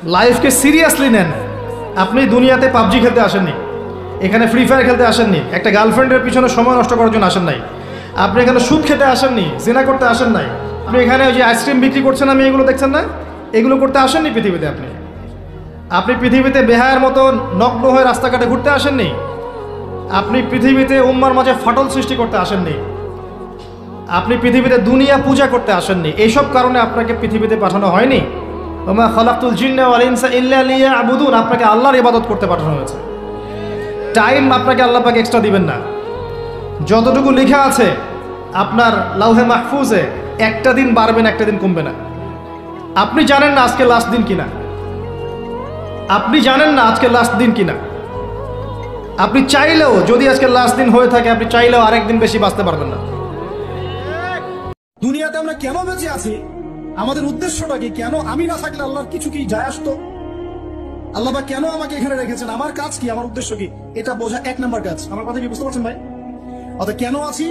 লাইফকে seriously নেন। আপনি দুনিয়াতে পাবজি খেলতে আসেননি, এখানে ফ্রি ফায়ার খেলতে আসেননি, একটা গার্লফ্রেন্ডের পিছনে সময় নষ্ট করার জন্য আসেন নাই, আপনি এখানে সুদ খেতে আসেননি, জিনা করতে আসেন নাই, আপনি এখানে ওই যে আইসক্রিম বিক্রি করছেন আমি এগুলো দেখছেন না, এগুলো করতে আসেননি পৃথিবীতে। আপনি পৃথিবীতে বেহায়ার মতো নগ্ন হয়ে রাস্তাঘাটে ঘুরতে আসেননি, আপনি পৃথিবীতে উম্মার মাঝে ফাটল সৃষ্টি করতে আসেননি, আপনি পৃথিবীতে দুনিয়া পূজা করতে আসেননি। এইসব কারণে আপনাকে পৃথিবীতে পাঠানো হয়নি। ওমা খালাকতুল জিন্না ওয়াল ইনসা ইল্লা লিয়াবুদুন, আপনাকে আল্লাহর ইবাদত করতে পাঠানো হয়েছে। টাইম আপনাকে আল্লাহ পাক এক্সট্রা দিবেন না। যতটুকু লেখা আছে আপনার লাউহে মাহফুজে, একটা দিন বাড়বে না, একটা দিন কমবে না। আপনি জানেন না আজকে লাস্ট দিন কিনা, আপনি জানেন না আজকে লাস্ট দিন কিনা। আপনি চাইলেও, যদি আজকে লাস্ট দিন হয়ে থাকে, আপনি চাইলেও আরেকদিন বেশি বাঁচতে পারবেন না। দুনিয়াতে আমরা কেন বেঁচে আছি, আমাদের উদ্দেশ্যটা কি, কেন আমি না থাকলে আল্লাহর কিছু কি যায় আসতো, আল্লাহ বা কেন আমাকে এখানে রেখেছেন, আমার কাজ কি, আমার উদ্দেশ্য কি, এটা বোঝা 1 নম্বর কাজ। আমার কথা কি বুঝতে পারছেন ভাই? অর্থাৎ কেন আছি,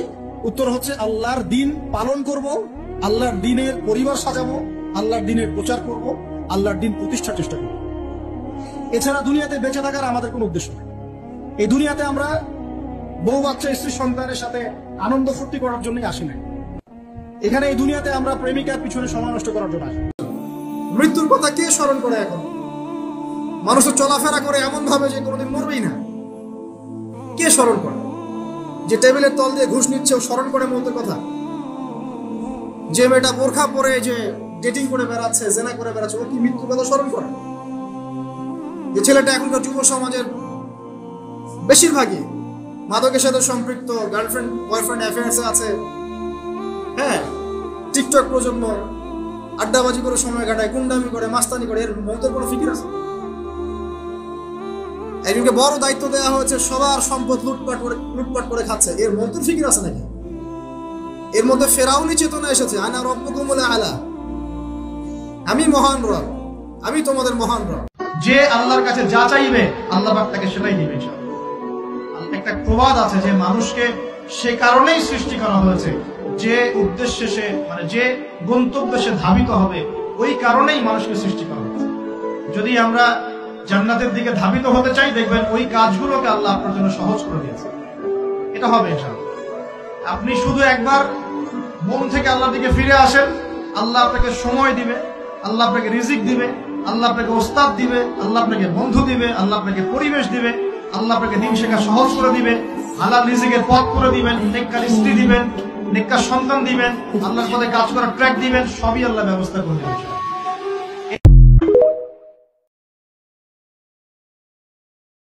উত্তর হচ্ছে আল্লাহর দিন পালন করব, আল্লাহর দিনের পরিবার সাজাবো, আল্লাহর দিনের প্রচার করব, আল্লাহর দিন প্রতিষ্ঠার চেষ্টা করব। এছাড়া দুনিয়াতে বেঁচে থাকার আমাদের কোনো উদ্দেশ্য নেই। এই দুনিয়াতে আমরা বউ বাচ্চা স্ত্রী সন্তানের সাথে আনন্দ ফুর্তি করার জন্যই আসি না। এখানে এই দুনিয়াতে আমরা প্রেমিকার পিছনে সময় নষ্ট করার জন্য আসি। মৃত্যুর কথা কে স্মরণ করে? এখন মানুষ চলাফেরা করে এমন ভাবে যে কোনোদিন মরবেই না। কে স্মরণ করে? যে টেবিলের তল দিয়ে ঘুষ নিচ্ছে ও স্মরণ করে মৌতের কথা? যে মেয়েটা বোরখা পরে যে ডেটিং করে বেড়াচ্ছে, জেনা করে বেড়াচ্ছে, ও কি মৃত্যুর কথা স্মরণ করে? যে ছেলেটা এখনকার যুব সমাজের বেশিরভাগই মাদকের সাথে সম্পৃক্ত, গার্লফ্রেন্ড বয়ফ্রেন্ড অ্যাফেয়ার্সে আছে, হ্যাঁ, টিকটক প্রজন্ম, আড্ডাবাজি করে সময় কাটায়, গুন্ডামি করে, মাস্তানি করে, এর মৌতের কোনো ফিকির আছে? একজনকে বড় দায়িত্ব দেওয়া হয়েছে, সবার সম্পদ লুটপাট করে খাচ্ছে, এর মৌতের ফিকির আছে নাকি? এর মধ্যে ফেরাউনি চেতনা এসেছে, আনা রব্বুকুমুল আলা, আমি মহান রব, আমি তোমাদের মহান রব। যে আল্লাহর কাছে যা চাইবে আল্লাহ পাক তাকে সেটাই দিবে। একটা প্রবাদ আছে যে মানুষকে সে কারণেই সৃষ্টি করা হয়েছে, যে উদ্দেশ্যে সে, মানে যে গন্তব্যে সে ধাবিত হবে, ওই কারণেই মানুষকে সৃষ্টি করা হয়েছে। যদি আমরা জান্নাতের দিকে ধাবিত হতে চাই, দেখবেন ওই কাজগুলোকে আল্লাহ আপনার জন্য সহজ করে দিয়েছে। এটা হবে ইনশাআল্লাহ। আপনি শুধু একবার মন থেকে আল্লাহর দিকে ফিরে আসেন, আল্লাহ আপনাকে সময় দিবে, আল্লাহ আপনাকে রিজিক দিবে, আল্লাহ আপনাকে ওস্তাদ দিবে, আল্লাহ আপনাকে বন্ধু দিবে, আল্লাহ আপনাকে পরিবেশ দিবে, আল্লাহ আপনাকে দিন শেখা সহজ করে দিবে, হালাল রিজিকের পথ করে দিবেন, নেককার স্ত্রী দিবেন, নেককার সন্তান দিবেন, আল্লাহর পথে কাজ করার ট্র্যাক দিবেন, সবই আল্লাহ ব্যবস্থা করে দিবেন।